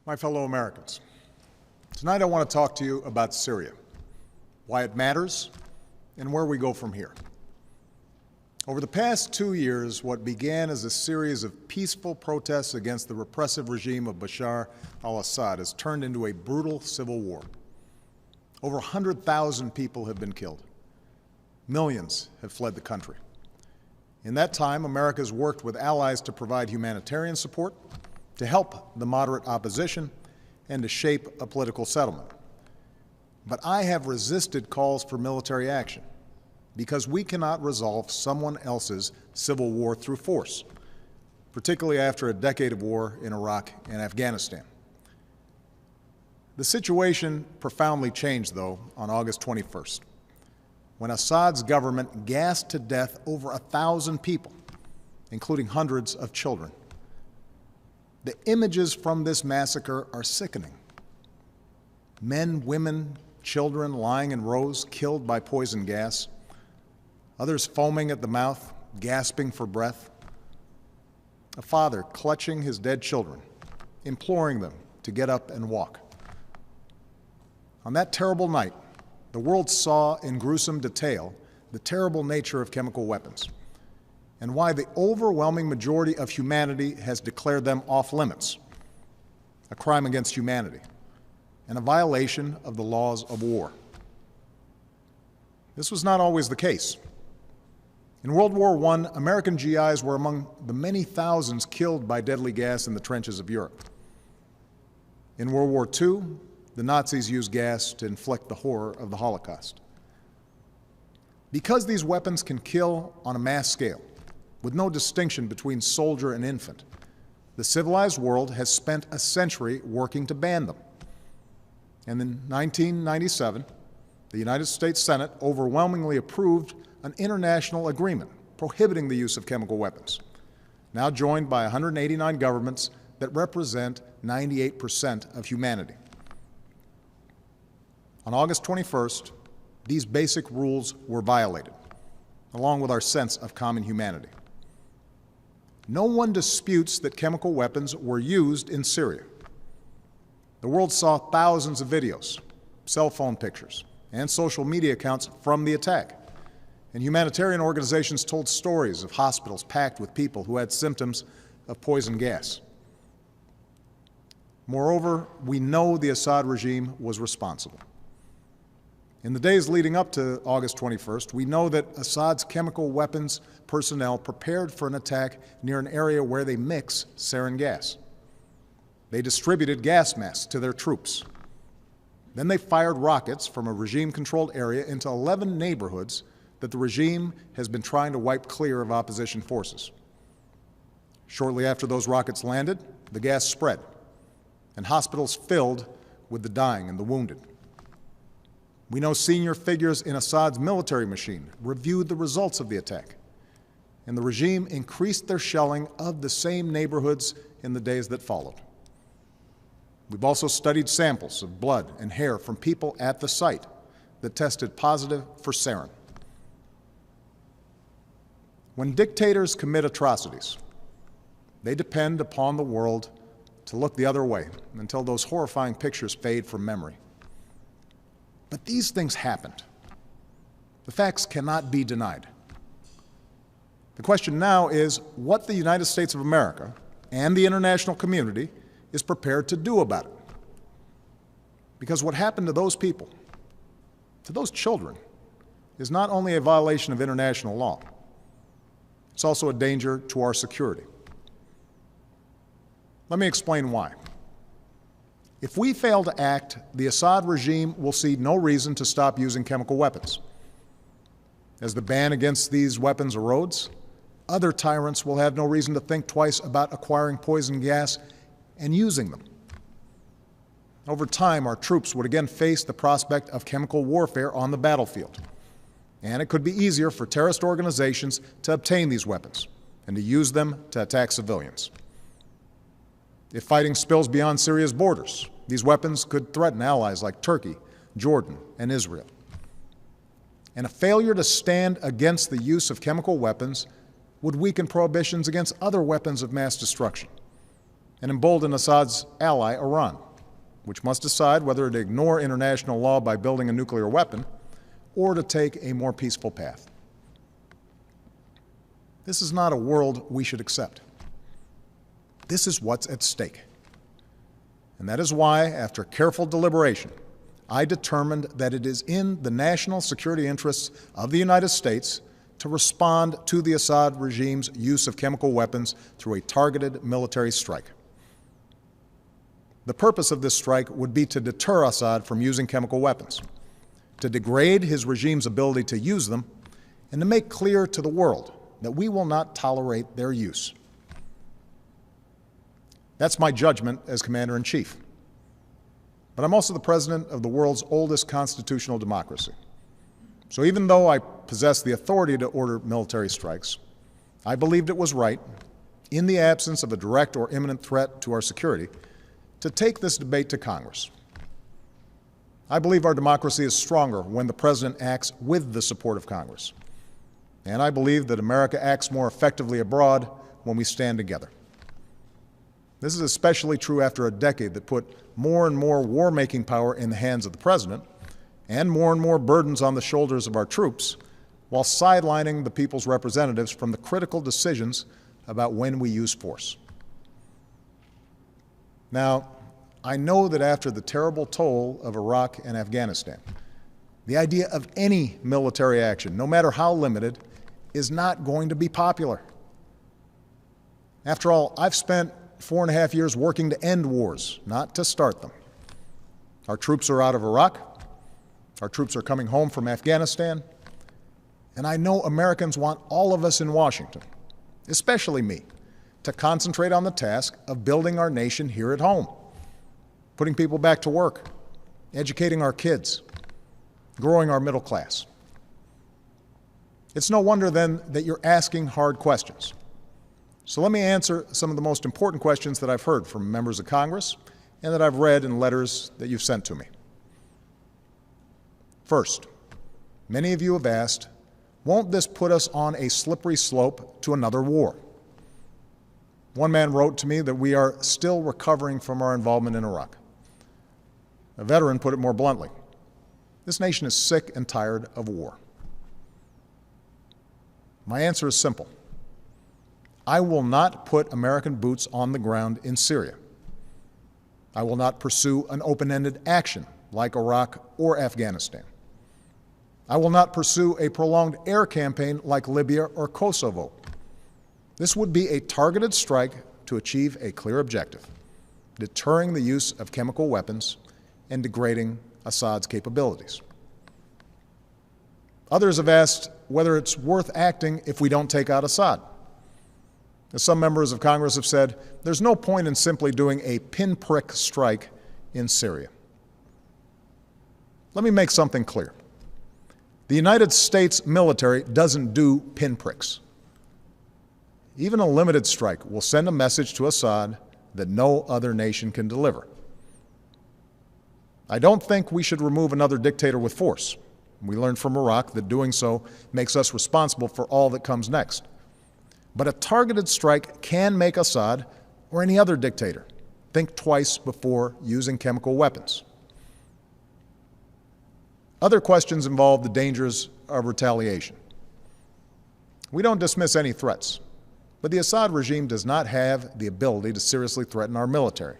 My fellow Americans, tonight I want to talk to you about Syria, why it matters, and where we go from here. Over the past 2 years, what began as a series of peaceful protests against the repressive regime of Bashar al-Assad has turned into a brutal civil war. Over 100,000 people have been killed. Millions have fled the country. In that time, America has worked with allies to provide humanitarian support, to help the moderate opposition, and to shape a political settlement. But I have resisted calls for military action because we cannot resolve someone else's civil war through force, particularly after a decade of war in Iraq and Afghanistan. The situation profoundly changed, though, on August 21st, when Assad's government gassed to death over 1,000 people, including hundreds of children. The images from this massacre are sickening. Men, women, children lying in rows, killed by poison gas. Others foaming at the mouth, gasping for breath. A father clutching his dead children, imploring them to get up and walk. On that terrible night, the world saw in gruesome detail the terrible nature of chemical weapons and why the overwhelming majority of humanity has declared them off limits, a crime against humanity, and a violation of the laws of war. This was not always the case. In World War I, American GIs were among the many thousands killed by deadly gas in the trenches of Europe. In World War II, the Nazis used gas to inflict the horror of the Holocaust. Because these weapons can kill on a mass scale, with no distinction between soldier and infant, the civilized world has spent a century working to ban them. And in 1997, the United States Senate overwhelmingly approved an international agreement prohibiting the use of chemical weapons, now joined by 189 governments that represent 98% of humanity. On August 21st, these basic rules were violated, along with our sense of common humanity. No one disputes that chemical weapons were used in Syria. The world saw thousands of videos, cell phone pictures, and social media accounts from the attack. And humanitarian organizations told stories of hospitals packed with people who had symptoms of poison gas. Moreover, we know the Assad regime was responsible. In the days leading up to August 21st, we know that Assad's chemical weapons personnel prepared for an attack near an area where they mix sarin gas. They distributed gas masks to their troops. Then they fired rockets from a regime-controlled area into 11 neighborhoods that the regime has been trying to wipe clear of opposition forces. Shortly after those rockets landed, the gas spread, and hospitals filled with the dying and the wounded. We know senior figures in Assad's military machine reviewed the results of the attack, and the regime increased their shelling of the same neighborhoods in the days that followed. We've also studied samples of blood and hair from people at the site that tested positive for sarin. When dictators commit atrocities, they depend upon the world to look the other way until those horrifying pictures fade from memory. But these things happened. The facts cannot be denied. The question now is what the United States of America and the international community is prepared to do about it. Because what happened to those people, to those children, is not only a violation of international law, it's also a danger to our security. Let me explain why. If we fail to act, the Assad regime will see no reason to stop using chemical weapons. As the ban against these weapons erodes, other tyrants will have no reason to think twice about acquiring poison gas and using them. Over time, our troops would again face the prospect of chemical warfare on the battlefield, and it could be easier for terrorist organizations to obtain these weapons and to use them to attack civilians. If fighting spills beyond Syria's borders, these weapons could threaten allies like Turkey, Jordan, and Israel. And a failure to stand against the use of chemical weapons would weaken prohibitions against other weapons of mass destruction, and embolden Assad's ally, Iran, which must decide whether to ignore international law by building a nuclear weapon or to take a more peaceful path. This is not a world we should accept. This is what's at stake. And that is why, after careful deliberation, I determined that it is in the national security interests of the United States to respond to the Assad regime's use of chemical weapons through a targeted military strike. The purpose of this strike would be to deter Assad from using chemical weapons, to degrade his regime's ability to use them, and to make clear to the world that we will not tolerate their use. That's my judgment as Commander-in-Chief. But I'm also the President of the world's oldest constitutional democracy. So even though I possess the authority to order military strikes, I believed it was right, in the absence of a direct or imminent threat to our security, to take this debate to Congress. I believe our democracy is stronger when the President acts with the support of Congress. And I believe that America acts more effectively abroad when we stand together. This is especially true after a decade that put more and more war-making power in the hands of the President and more burdens on the shoulders of our troops, while sidelining the people's representatives from the critical decisions about when we use force. Now, I know that after the terrible toll of Iraq and Afghanistan, the idea of any military action, no matter how limited, is not going to be popular. After all, I've spent 4.5 years working to end wars, not to start them. Our troops are out of Iraq. Our troops are coming home from Afghanistan. And I know Americans want all of us in Washington, especially me, to concentrate on the task of building our nation here at home, putting people back to work, educating our kids, growing our middle class. It's no wonder then that you're asking hard questions. So let me answer some of the most important questions that I've heard from members of Congress and that I've read in letters that you've sent to me. First, many of you have asked, won't this put us on a slippery slope to another war? One man wrote to me that we are still recovering from our involvement in Iraq. A veteran put it more bluntly. This nation is sick and tired of war. My answer is simple. I will not put American boots on the ground in Syria. I will not pursue an open-ended action like Iraq or Afghanistan. I will not pursue a prolonged air campaign like Libya or Kosovo. This would be a targeted strike to achieve a clear objective, deterring the use of chemical weapons and degrading Assad's capabilities. Others have asked whether it's worth acting if we don't take out Assad. As some members of Congress have said, there's no point in simply doing a pinprick strike in Syria. Let me make something clear. The United States military doesn't do pinpricks. Even a limited strike will send a message to Assad that no other nation can deliver. I don't think we should remove another dictator with force. We learned from Iraq that doing so makes us responsible for all that comes next. But a targeted strike can make Assad, or any other dictator, think twice before using chemical weapons. Other questions involve the dangers of retaliation. We don't dismiss any threats, but the Assad regime does not have the ability to seriously threaten our military.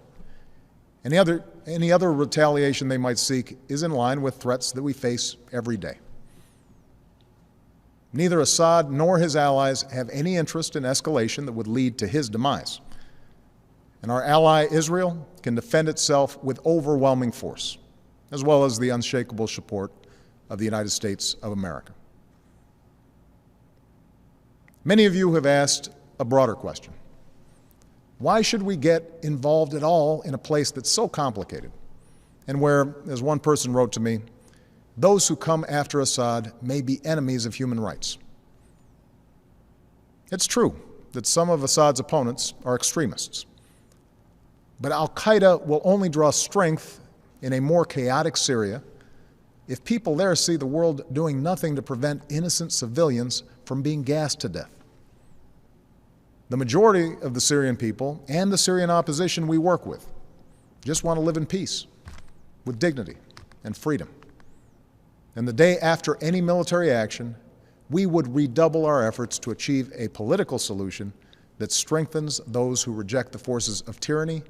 Any other retaliation they might seek is in line with threats that we face every day. Neither Assad nor his allies have any interest in escalation that would lead to his demise. And our ally Israel can defend itself with overwhelming force, as well as the unshakable support of the United States of America. Many of you have asked a broader question. Why should we get involved at all in a place that's so complicated and where, as one person wrote to me, those who come after Assad may be enemies of human rights? It's true that some of Assad's opponents are extremists, but al-Qaeda will only draw strength in a more chaotic Syria if people there see the world doing nothing to prevent innocent civilians from being gassed to death. The majority of the Syrian people and the Syrian opposition we work with just want to live in peace, with dignity and freedom. And the day after any military action, we would redouble our efforts to achieve a political solution that strengthens those who reject the forces of tyranny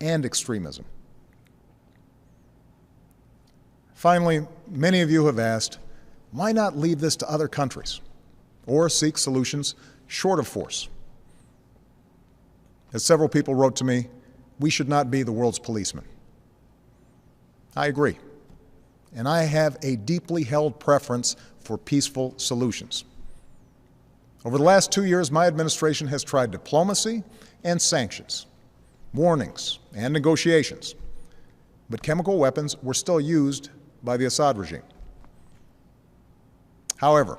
and extremism. Finally, many of you have asked, why not leave this to other countries or seek solutions short of force? As several people wrote to me, we should not be the world's policeman. I agree, and I have a deeply held preference for peaceful solutions. Over the last 2 years, my administration has tried diplomacy and sanctions, warnings and negotiations, but chemical weapons were still used by the Assad regime. However,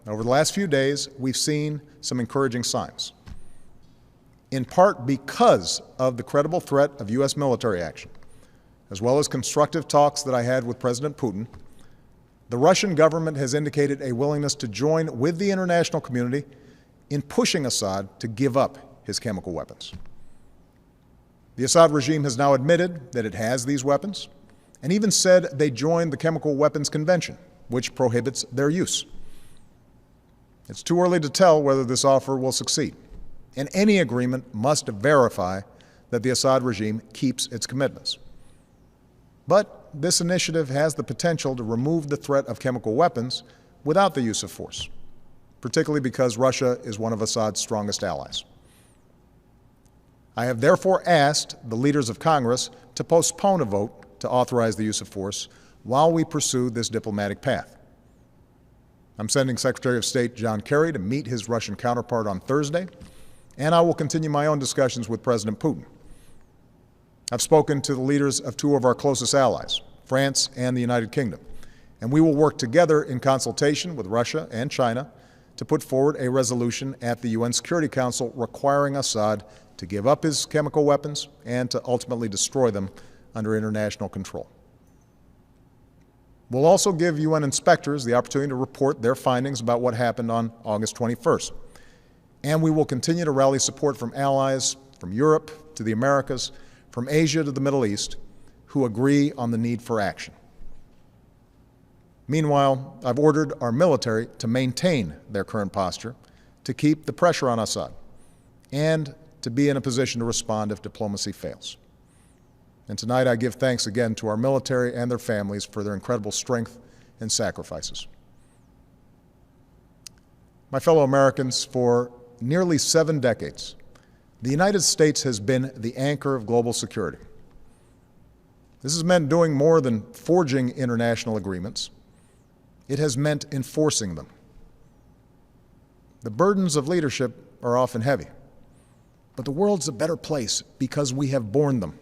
over the last few days, we've seen some encouraging signs, in part because of the credible threat of U.S. military action, as well as constructive talks that I had with President Putin. The Russian government has indicated a willingness to join with the international community in pushing Assad to give up his chemical weapons. The Assad regime has now admitted that it has these weapons, and even said they joined the Chemical Weapons Convention, which prohibits their use. It's too early to tell whether this offer will succeed, and any agreement must verify that the Assad regime keeps its commitments. But this initiative has the potential to remove the threat of chemical weapons without the use of force, particularly because Russia is one of Assad's strongest allies. I have therefore asked the leaders of Congress to postpone a vote to authorize the use of force while we pursue this diplomatic path. I'm sending Secretary of State John Kerry to meet his Russian counterpart on Thursday, and I will continue my own discussions with President Putin. I've spoken to the leaders of two of our closest allies, France and the United Kingdom, and we will work together in consultation with Russia and China to put forward a resolution at the UN Security Council requiring Assad to give up his chemical weapons and to ultimately destroy them under international control. We'll also give UN inspectors the opportunity to report their findings about what happened on August 21st. And we will continue to rally support from allies from Europe to the Americas, from Asia to the Middle East, who agree on the need for action. Meanwhile, I've ordered our military to maintain their current posture, to keep the pressure on Assad, and to be in a position to respond if diplomacy fails. And tonight I give thanks again to our military and their families for their incredible strength and sacrifices. My fellow Americans, for nearly 7 decades, the United States has been the anchor of global security. This has meant doing more than forging international agreements. It has meant enforcing them. The burdens of leadership are often heavy, but the world's a better place because we have borne them.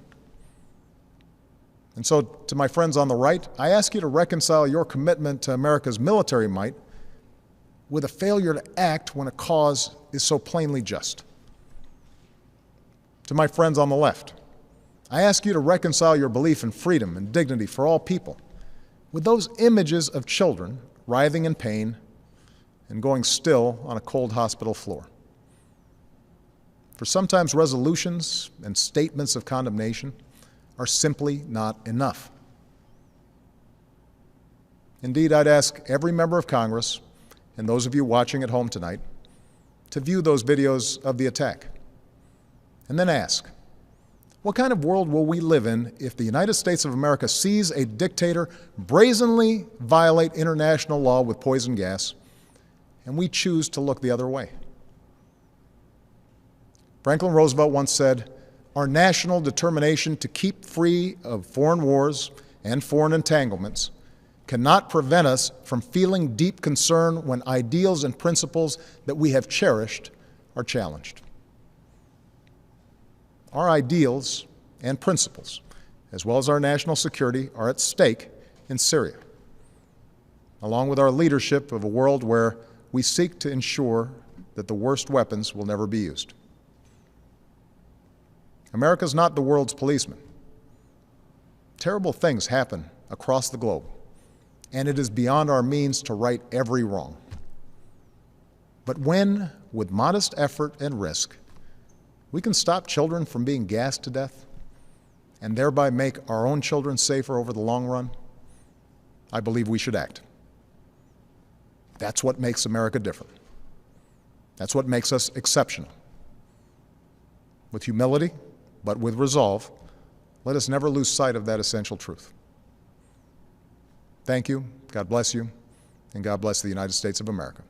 And so, to my friends on the right, I ask you to reconcile your commitment to America's military might with a failure to act when a cause is so plainly just. To my friends on the left, I ask you to reconcile your belief in freedom and dignity for all people with those images of children writhing in pain and going still on a cold hospital floor. For sometimes resolutions and statements of condemnation are simply not enough. Indeed, I'd ask every member of Congress and those of you watching at home tonight to view those videos of the attack, and then ask, what kind of world will we live in if the United States of America sees a dictator brazenly violate international law with poison gas, and we choose to look the other way? Franklin Roosevelt once said, "Our national determination to keep free of foreign wars and foreign entanglements cannot prevent us from feeling deep concern when ideals and principles that we have cherished are challenged." Our ideals and principles, as well as our national security, are at stake in Syria, along with our leadership of a world where we seek to ensure that the worst weapons will never be used. America is not the world's policeman. Terrible things happen across the globe, and it is beyond our means to right every wrong. But when, with modest effort and risk, we can stop children from being gassed to death and thereby make our own children safer over the long run, I believe we should act. That's what makes America different. That's what makes us exceptional. With humility, but with resolve, let us never lose sight of that essential truth. Thank you, God bless you, and God bless the United States of America.